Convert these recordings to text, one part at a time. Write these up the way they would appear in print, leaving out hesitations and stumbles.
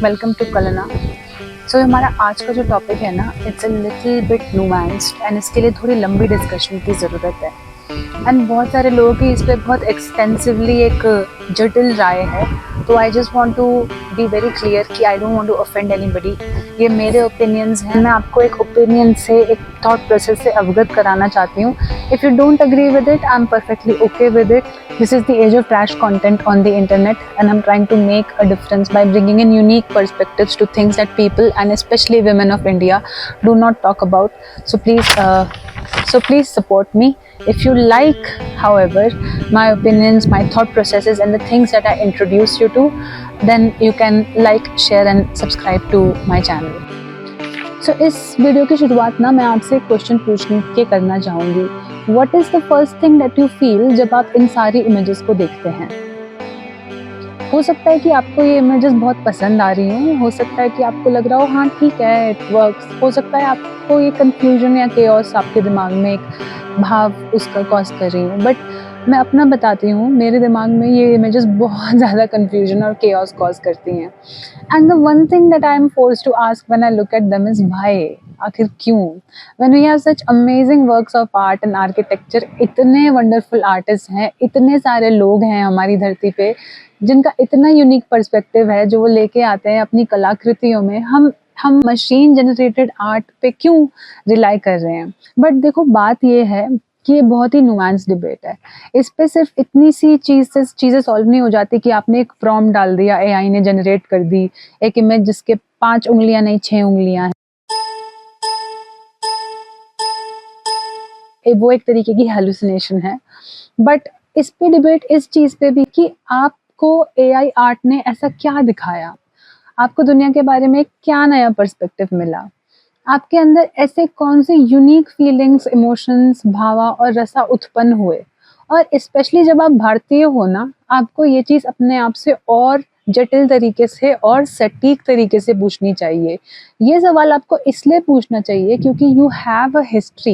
Welcome to कलना। सो हमारा आज का जो टॉपिक है ना, it's a little bit nuanced and इसके लिए थोड़ी लंबी डिस्कशन की ज़रूरत है। एंड बहुत सारे लोगों की इस पर बहुत एक्सटेंसिवली एक जटिल राय है। तो I just want to be very clear कि I don't want to offend anybody. ये मेरे ओपिनियंस हैं, मैं आपको एक ओपिनियन से, एक थॉट प्रोसेस से अवगत कराना चाहती हूँ। If you don't agree with it, I am perfectly okay with it. This is the age of trash content on the internet, and I'm trying to make a difference by bringing in unique perspectives to things that people, and especially women of India, do not talk about. So please support me. If you like, however, my opinions, my thought processes, and the things that I introduce you to, then you can like, share, and subscribe to my channel. सो इस video की शुरुआत ना मैं आपसे एक question पूछने के करना चाहूँगी। What is the first thing that you feel जब आप इन सारी इमेजेस को देखते हैं? हो सकता है कि आपको ये इमेजेस बहुत पसंद आ रही हों, हो सकता है कि आपको लग रहा हो हाँ ठीक है, इट वर्क्स। हो सकता है आपको ये कन्फ्यूजन या केओस आपके दिमाग में एक भाव उसका कॉज कर रही हूँ। बट मैं अपना बताती हूँ, मेरे दिमाग में ये इमेजेस बहुत ज़्यादा कन्फ्यूजन और केओस कॉज करती हैं। And the one thing that I am forced to ask when I look at them is why? आखिर क्यों? When we have such amazing works of art and architecture, इतने wonderful artist हैं, इतने सारे लोग हैं हमारी धरती पे जिनका इतना यूनिक पर्सपेक्टिव है जो वो लेके आते हैं अपनी कलाकृतियों में, हम मशीन जनरेटेड आर्ट पे क्यों रिलाई कर रहे हैं? बट देखो, बात ये है कि ये बहुत ही नुआंस डिबेट है। इस पे सिर्फ इतनी सी चीज़ें सॉल्व नहीं हो जाती कि आपने एक प्रॉम्प्ट डाल दिया, एआई ने जनरेट कर दी एक इमेज जिसके 5 उंगलियां नहीं 6 उंगलियां हैं। वो एक तरीके की हेलुसिनेशन है। बट इस पे डिबेट इस चीज़ पे भी कि आपको एआई आर्ट ने ऐसा क्या दिखाया, आपको दुनिया के बारे में क्या नया पर्सपेक्टिव मिला, आपके अंदर ऐसे कौन से यूनिक फीलिंग्स, इमोशंस, भावा और रसा उत्पन्न हुए। और स्पेशली जब आप भारतीय हो ना, आपको ये चीज़ अपने आप से और जटिल तरीके से और सटीक तरीके से पूछनी चाहिए। ये सवाल आपको इसलिए पूछना चाहिए क्योंकि you have a history,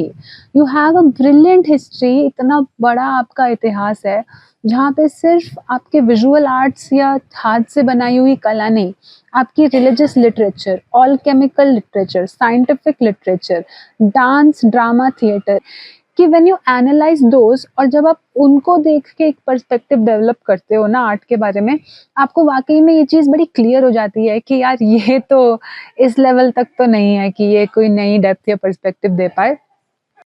you have a brilliant history. इतना बड़ा आपका इतिहास है जहाँ पे सिर्फ आपके विजुअल आर्ट्स या हाथ से बनाई हुई कला नहीं, आपकी religious literature, all chemical literature, scientific literature, dance, drama, theatre, कि व्हेन यू एनालाइज दोज और जब आप उनको देख के एक पर्सपेक्टिव डेवलप करते हो ना आर्ट के बारे में, आपको वाकई में ये चीज़ बड़ी क्लियर हो जाती है कि यार ये तो इस लेवल तक तो नहीं है कि ये कोई नई डेप्थ या पर्सपेक्टिव दे पाए।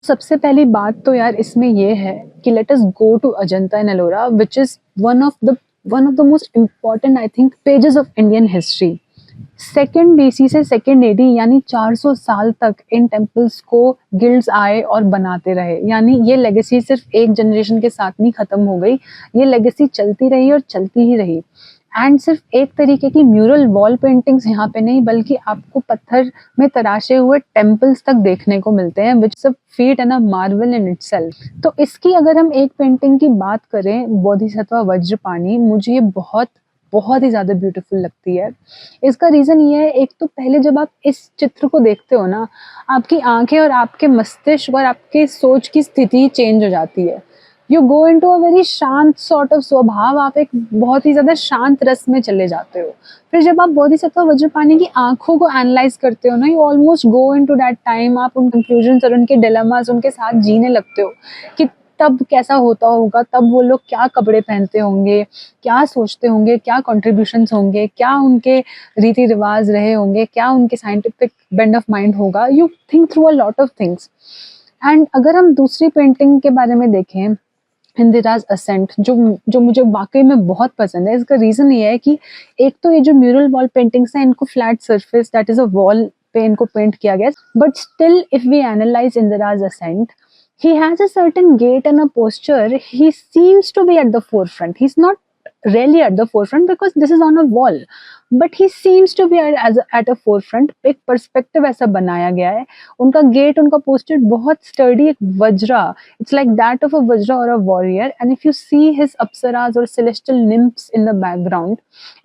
सबसे पहली बात तो यार इसमें ये है कि let us go to Ajanta and Ellora, which is one of the most important I think pages of Indian history. Second BC से सेकेंड एडी यानी 400 साल तक इन टेम्पल्स को गिल्ड्स आए और बनाते रहे। यानी ये लेगेसी सिर्फ एक जनरेशन के साथ नहीं खत्म हो गई, ये लेगेसी चलती रही और चलती ही रही। एंड सिर्फ एक तरीके की म्यूरल वॉल पेंटिंग्स यहाँ पे नहीं, बल्कि आपको पत्थर में तराशे हुए टेम्पल्स तक देखने को मिलते हैं, which is a feet and a Marvel in itself. तो इसकी अगर हम एक पेंटिंग की बात करें, बोधिसत्व वज्रपाणि, मुझे ये बहुत बहुत ही ज़्यादा ब्यूटीफुल लगती है। इसका रीज़न ये है, एक तो पहले जब आप इस चित्र को देखते हो ना, आपकी आंखें और आपके मस्तिष्क और आपके सोच की स्थिति चेंज हो जाती है। You go into a very शांत सॉर्ट ऑफ स्वभाव, आप एक बहुत ही ज़्यादा शांत रस में चले जाते हो। फिर जब आप बोधिसत्व वज्रपाणि की आंखों को एनालाइज करते हो ना, you almost go into that time, आप उन कंक्लूजन्स और उनके डिलेमास उनके साथ जीने लगते हो कि तब कैसा होता होगा, तब वो लोग क्या कपड़े पहनते होंगे, क्या सोचते होंगे, क्या कॉन्ट्रीब्यूशंस होंगे, क्या उनके रीति रिवाज रहे होंगे, क्या उनके साइंटिफिक बेंड ऑफ माइंड होगा। You think through a lot of things. And अगर हम दूसरी पेंटिंग के बारे में देखें, इंदिराज असेंट, जो मुझे वाकई में बहुत पसंद है। इसका रीज़न ये है कि एक तो ये जो म्यूरल वॉल पेंटिंग्स हैं, इनको flat surface that is a wall पे इनको पेंट किया गया, but still if we analyse Indira's ascent, he has a certain gait and a posture. He seems to be at the forefront. He's not really at the forefront because this is on a wall, but he seems to be at a forefront. एक perspective ऐसा बनाया गया है। उनका gate, उनका poster बहुत sturdy, एक vajra, it's like that of a vajra और a warrior. And if you see his apsaras और celestial nymphs in the background,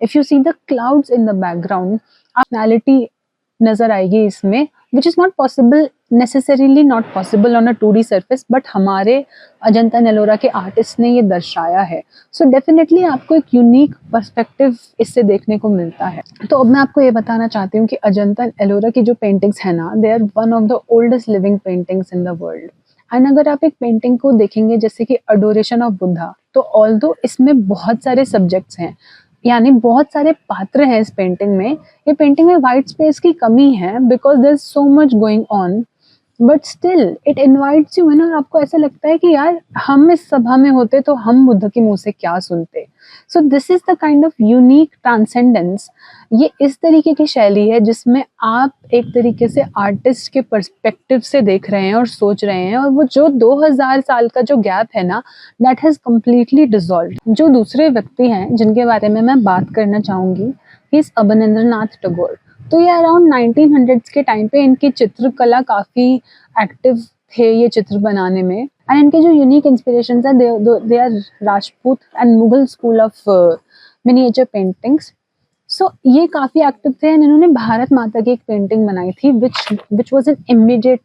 if you see the clouds in the background, personality नजर आएगी इसमें, which is not possible necessarily not possible on a 2D surface, but हमारे अजंता नेलोरा के artist ने ये दर्शाया है। सो डेफिनेटली आपको एक यूनिक पर्सपेक्टिव इससे देखने को मिलता है। तो अब मैं आपको ये बताना चाहती हूँ कि अजंता एलोरा की जो पेंटिंग्स है ना, they are one of the oldest living paintings in the world. And अगर आप एक पेंटिंग को देखेंगे जैसे कि अडोरेशन ऑफ बुद्धा, तो ऑल्दो इसमें बहुत सारे सब्जेक्ट्स हैं, यानी बहुत सारे पात्र हैं इस पेंटिंग में। ये पेंटिंग में वाइट स्पेस की कमी है because there is so much going on, but still it invites you, है ना। आपको ऐसा लगता है कि यार हम इस सभा में होते तो हम बुद्ध के मुंह से क्या सुनते। So this is the kind of unique transcendence. ये इस तरीके की शैली है जिसमें आप एक तरीके से आर्टिस्ट के पर्सपेक्टिव से देख रहे हैं और सोच रहे हैं, और वो जो 2000 साल का जो गैप है ना, दैट हैज कम्प्लीटली डिसॉल्व। जो दूसरे व्यक्ति हैं जिनके बारे में मैं बात करना चाहूंगी, इज अवनींद्रनाथ टैगोर। तो ये अराउंड 1900s के टाइम पे इनकी चित्रकला काफी एक्टिव थे ये चित्र बनाने में। एंड इनके जो यूनिक इंस्पिरेशंस है, they are Rajput and Mughal school of miniature paintings. So ये काफी एक्टिव थे एंड इन्होंने भारत माता की एक पेंटिंग बनाई थी which was an immediate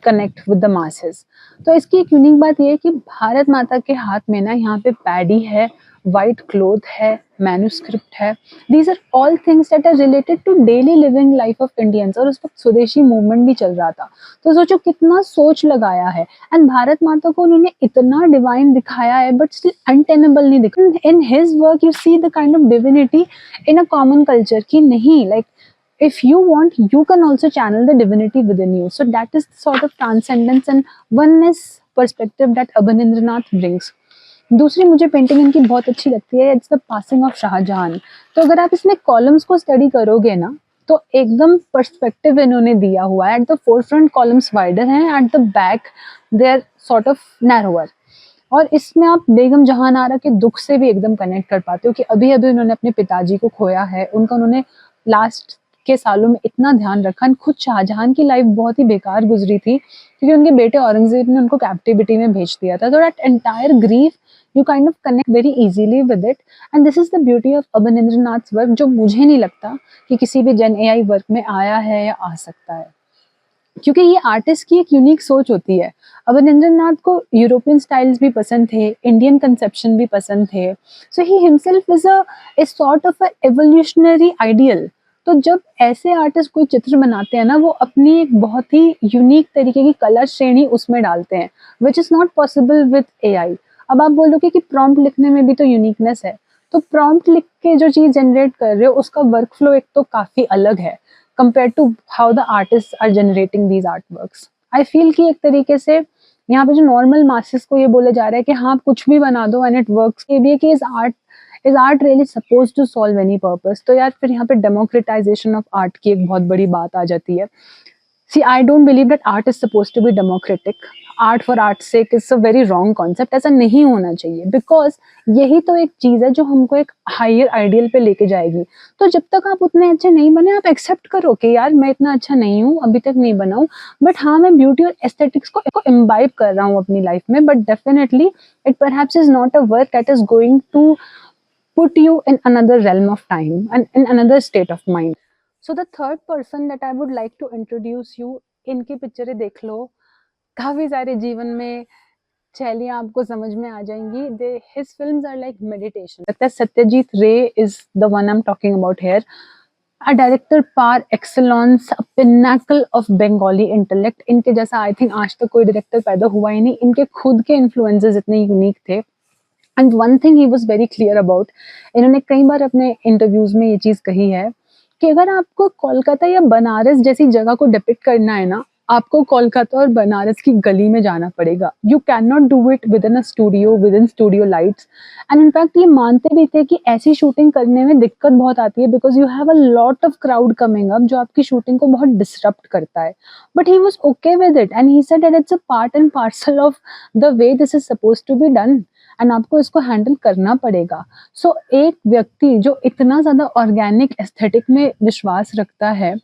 connect with the masses. तो इसकी एक यूनिक बात ये है कि भारत माता के हाथ में ना यहाँ पे पैडी है, वाइट क्लोथ है, मैन्युस्क्रिप्ट है। These are all things that are related to daily living life of Indians. और उस वक्त स्वदेशी मूवमेंट भी चल रहा था, तो सोचो कितना सोच लगाया है। एंड भारत माता को उन्होंने इतना डिवाइन दिखाया है बट स्टिल अनटेनेबल नहीं दिखा। In his work you see the kind of divinity in a common culture, कि नहीं, like if you want you can also channel the divinity within you. So that is the sort of transcendence and oneness perspective that Abanindranath brings. दूसरी मुझे painting इनकी बहुत अच्छी लगती है, it's the passing of Shahjahan. तो अगर आप इसमें कॉलम्स को स्टडी करोगे ना, तो एकदम पर्सपेक्टिव इन्होंने दिया हुआ है। At the four front columns wider हैं, at the back they are sort of narrower. और इसमें आप बेगम जहान आरा के दुख से भी एकदम कनेक्ट कर पाते हो कि अभी अभी उन्होंने अपने पिताजी को खोया है। उनका उन्होंने लास्ट के सालों में इतना ध्यान रखा। खुद शाहजहां की लाइफ बहुत ही बेकार गुजरी थी क्योंकि उनके बेटे औरंगजेब ने उनको कैप्टिविटी में भेज दिया था। तो that entire grief you kind of connect very easily with it. And this is the beauty of Abanindranath work, जो मुझे नहीं लगता कि किसी भी जन एआई वर्क में आया है या आ सकता है, क्योंकि ये आर्टिस्ट की एक यूनिक सोच होती है। अवनींद्रनाथ को यूरोपियन स्टाइल्स भी पसंद थे, इंडियन कंसेप्शन भी पसंद थे। So he himself is a sort of a evolutionary ideal. तो जब ऐसे आर्टिस्ट कोई चित्र बनाते हैं ना, वो अपनी एक बहुत ही यूनिक तरीके की कलर श्रेणी उसमें डालते हैं, विच is not possible with AI. अब आप बोलोगे कि प्रॉम्प्ट लिखने में भी तो यूनिकनेस है, तो प्रॉम्प्ट लिख के जो चीज जनरेट कर रहे हो उसका वर्क फ्लो एक तो काफी अलग है compared to how the artists are generating these artworks. I feel कि एक तरीके से यहाँ पे जो नॉर्मल मासेस को ये बोला जा रहा है कि हाँ कुछ भी बना दो एंड इट वर्क्स, ये भी है कि is art really suppose to solve any purpose. तो यार फिर यहाँ पे डेमोक्रेटाइजेशन ऑफ आर्ट की एक बहुत बड़ी बात आ जाती है। See, I don't believe that art is supposed to be democratic. Art for art's sake is a very wrong concept. ऐसा नहीं होना चाहिए, because यही तो एक चीज है जो हमको एक हायर आइडियल पे लेके जाएगी। तो जब तक आप उतने अच्छे नहीं बने, आप एक्सेप्ट करो कि यार मैं इतना अच्छा नहीं हूँ, अभी तक नहीं बना हूँ, बट हाँ मैं ब्यूटी और एस्थेटिक्स को इम्बाइब कर रहा हूँ अपनी लाइफ में। But definitely it perhaps is not a work that is going to put you in another realm of time and in another state of mind. So the third person that I would like to introduce you, इनकी पिक्चरें देख लो, काफी सारे जीवन में शैलियां आपको समझ में आ जाएंगी। His films are like meditation. लगता है सत्यजीत रे is the one I'm talking about here. A director par excellence, a pinnacle of Bengali intellect. इनके जैसा I think आज तक कोई डायरेक्टर पैदा हुआ ही नहीं। इनके खुद के इन्फ्लुएंसेस इतने यूनिक थे। And one thing he was very clear about, इन्होंने कई बार अपने इंटरव्यूज में ये चीज कही है कि अगर आपको कोलकाता या बनारस जैसी जगह को डिपिक्ट करना है ना, आपको कोलकाता और बनारस की गली में जाना पड़ेगा। You can not do it with in a studio, with in studio lights. And in fact ये मानते भी थे कि ऐसी शूटिंग करने में दिक्कत बहुत आती है because you have a lot of crowd coming up, जो आपकी शूटिंग को बहुत डिसरप्ट करता है। But he was okay with it and he said that it's a part and parcel of the way this is suppose to be done, and आपको इसको handle करना पड़ेगा। सो एक व्यक्ति जो इतना ज्यादा ऑर्गेनिक एस्थेटिक में विश्वास रखता है,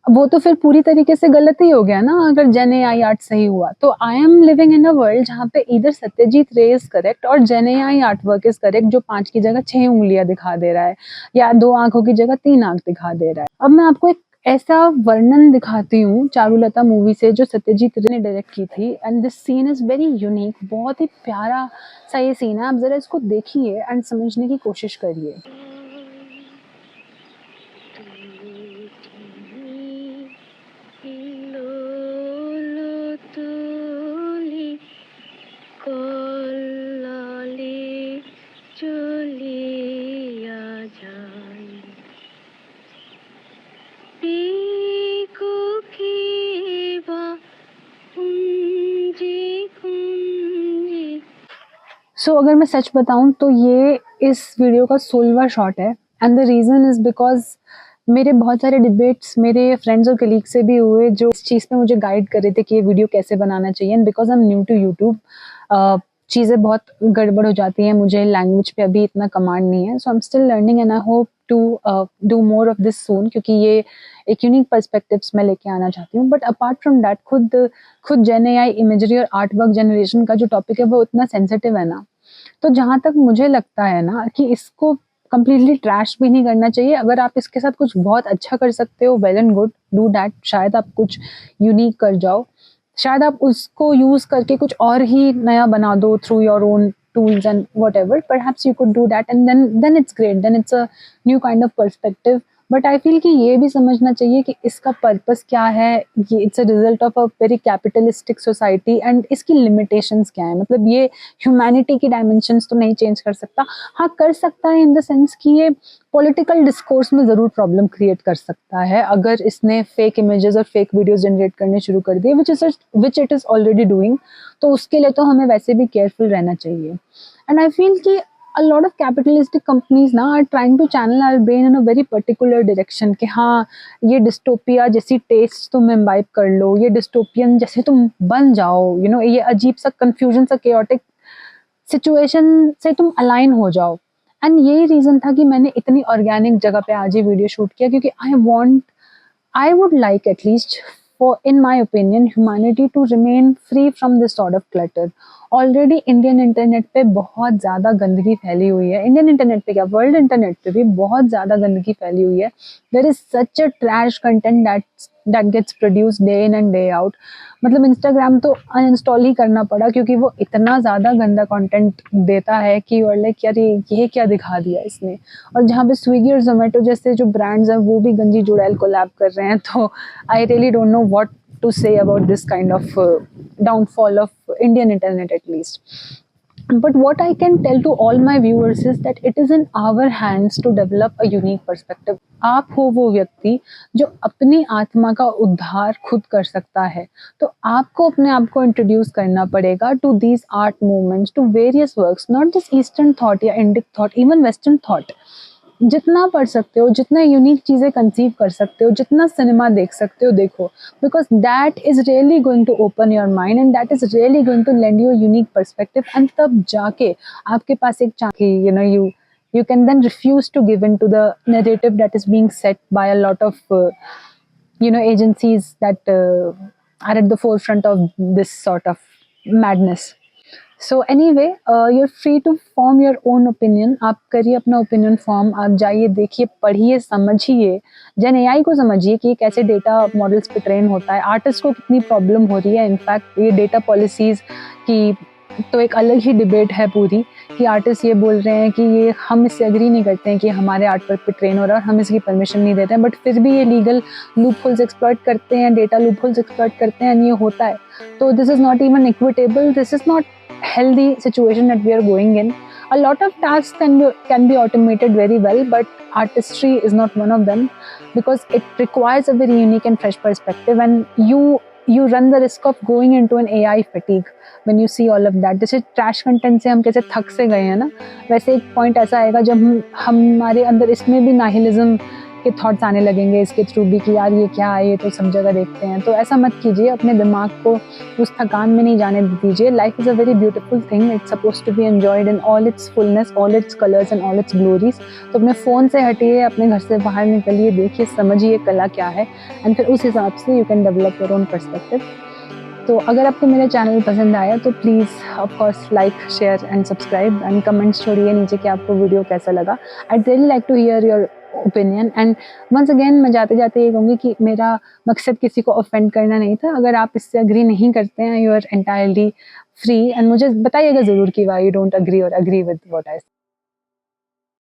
वो तो फिर पूरी तरीके से गलत ही हो गया ना अगर जेन एआई आर्ट सही हुआ। तो I am living in a world जहाँ पे इधर सत्यजीत रे इज करेक्ट और gen AI art work is correct, जो 5 की जगह 6 उंगलियां दिखा दे रहा है या 2 आंखों की जगह 3 आंख दिखा दे रहा है। अब मैं आपको एक ऐसा वर्णन दिखाती हूँ चारुलता मूवी से, जो सत्यजीत रे ने डायरेक्ट की थी, and this scene is very unique, बहुत ही प्यारा सा ये सीन है। आप ज़रा इसको देखिए एंड समझने की कोशिश करिए। सो अगर मैं सच बताऊँ तो ये इस वीडियो का 16वां शॉट है, and the reason is because मेरे बहुत सारे डिबेट्स मेरे फ्रेंड्स और कलीग से भी हुए, जो इस चीज़ पे मुझे गाइड कर रहे थे कि ये वीडियो कैसे बनाना चाहिए। And because I am new to YouTube, चीज़ें बहुत गड़बड़ हो जाती हैं, मुझे लैंग्वेज पे अभी इतना कमांड नहीं है। So I am still learning and I hope to do more of this soon, क्योंकि ये एक यूनिक पर्सपेक्टिव्स मैं लेके आना चाहती हूँ। बट अपार्ट फ्रॉम दैट, खुद जेन एआई इमेजरी और आर्ट वर्क जनरेशन का जो टॉपिक है वो इतना सेंसिटिव है ना, तो जहाँ तक मुझे लगता है ना कि इसको कंप्लीटली ट्रैश भी नहीं करना चाहिए। अगर आप इसके साथ कुछ बहुत अच्छा कर सकते हो, well and good, do that. शायद आप कुछ यूनिक कर जाओ, शायद आप उसको यूज करके कुछ और ही नया बना दो through your own tools and whatever. Perhaps you could do that, and then it's great, then it's a new kind of perspective. But I feel कि ये भी समझना चाहिए कि इसका पर्पस क्या है। ये it's a result of a very capitalistic society, and इसकी लिमिटेशंस क्या है। मतलब ये ह्यूमैनिटी की डायमेंशंस तो नहीं चेंज कर सकता। हाँ, कर सकता है इन द सेंस कि ये पॉलिटिकल डिस्कोर्स में ज़रूर प्रॉब्लम क्रिएट कर सकता है, अगर इसने फेक इमेजेस और फेक वीडियोस जनरेट करने शुरू कर दिए, which it is already doing. तो उसके लिए तो हमें वैसे भी केयरफुल रहना चाहिए। एंड आई फील कि a lot of capitalistic companies now are trying to channel our brain in a very particular direction, कि हाँ, ये डिस्टोपिया जैसी टेस्ट तुम इम्बाइब कर लो, ये डिस्टोपियन जैसे तुम बन जाओ, यू नो, ये अजीब सा कंफ्यूजन सा chaotic सिचुएशन से तुम अलाइन हो जाओ। एंड यही रीजन था कि मैंने इतनी ऑर्गेनिक जगह पे आज ये वीडियो शूट किया, क्योंकि I would like, at least for, in my opinion, humanity to remain free from this sort of clutter. Already Indian internet पे बहुत ज़्यादा गंदगी फैली हुई है। इंडियन इंटरनेट पे क्या, वर्ल्ड इंटरनेट पे भी बहुत ज़्यादा गंदगी फैली हुई है। There is such a trash content that gets produce day in and day out. मतलब इंस्टाग्राम तो अनइंस्टॉल ही करना पड़ा, क्योंकि वो इतना ज़्यादा गंदा कंटेंट देता है कि और लाइक यार ये क्या दिखा दिया इसने। और जहाँ पे स्विगी और जोमेटो जैसे जो ब्रांड्स हैं वो भी गंजी जुड़ैल कोलैब कर रहे हैं, तो I really don't know what to say about this kind of downfall of Indian internet, at least. But what I can tell to all my viewers is that it is in our hands to develop a unique perspective. आप हो वो व्यक्ति जो अपनी आत्मा का उद्धार खुद कर सकता है, तो आपको अपने आप को इंट्रोड्यूस करना पड़ेगा to these art movements, to various works, not just eastern thought या Indic thought, even western thought. जितना पढ़ सकते हो, जितना यूनिक चीज़ें कंसीव कर सकते हो, जितना सिनेमा देख सकते हो देखो, because that is really going to open your mind, and that is really going to lend you unique perspective. And तब जाके आपके पास एक you know you can then refuse to give in to the narrative that is being set by a lot of agencies that are at the forefront of this sort of madness. So anyway, you're free to form your own opinion. आप करिए अपना opinion form, आप जाइए, देखिए, पढ़िए, समझिए, जेन AI को समझिए कि कैसे डेटा मॉडल्स पे ट्रेन होता है, आर्टिस्ट को कितनी प्रॉब्लम हो रही है। इनफैक्ट ये डेटा पॉलिसीज़ की तो एक अलग ही डिबेट है पूरी, कि आर्टिस्ट ये बोल रहे हैं कि ये हम इससे एग्री नहीं करते हैं कि हमारे आर्ट वर्क पे ट्रेन हो रहा है, और हम इसकी परमिशन नहीं देते हैं, बट फिर भी ये लीगल लूप होल्स एक्सप्लॉइट करते हैं, डेटा लूप होल्स एक्सप्लॉइट करते हैं, ये होता है। तो this is not even equitable, this is not healthy situation that we are going in. A lot of tasks can be automated very well, but artistry is not one of them, because it requires a very unique and fresh perspective, and you run the risk of going into an AI fatigue when you see all of that. जैसे trash content से हम कैसे थक से गए हैं ना, वैसे एक पॉइंट ऐसा आएगा जब हमारे अंदर इसमें भी नाहिलिज्म के थॉट्स आने लगेंगे इसके थ्रू भी, कि यार ये क्या है, ये तो सब जगह देखते हैं। तो ऐसा मत कीजिए, अपने दिमाग को उस थकान में नहीं जाने दीजिए। Life is a very beautiful thing, it's suppose to be enjoyed in all its fullness, all its colours and all its glories. तो अपने फ़ोन से हटिए, अपने घर से बाहर निकलिए, देखिए, समझिए कला क्या है, एंड फिर उस हिसाब से you can develop your own perspective. तो अगर आपको मेरा चैनल पसंद आया तो please of course like, share and subscribe, and comments छोड़िए नीचे कि आपको वीडियो कैसा लगा। I really like to hear your opinion. And once again मैं जाते-जाते ये कहूँगी कि मेरा मकसद किसी को ऑफेंड करना नहीं था। अगर आप इससे एग्री नहीं करते हैं, you are entirely free, and मुझे बताइएगा ज़रूर कि व्हाई यू डोंट एग्री और एग्री विद व्हाट आई